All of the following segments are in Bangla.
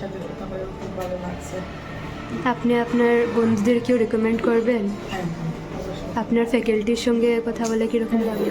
সাথে কথা বলে খুব ভালো লাগছে। আপনি আপনার বন্ধুদেরকেও রেকমেন্ড করবেন? হ্যাঁ হ্যাঁ, অবশ্যই। আপনার ফ্যাকাল্টির সঙ্গে কথা বলে কীরকম লাগে?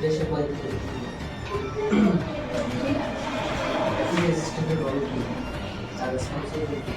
দেশের বাইরে সিস্টেমের রোল কি, তার রেসপন্সিবিলিটি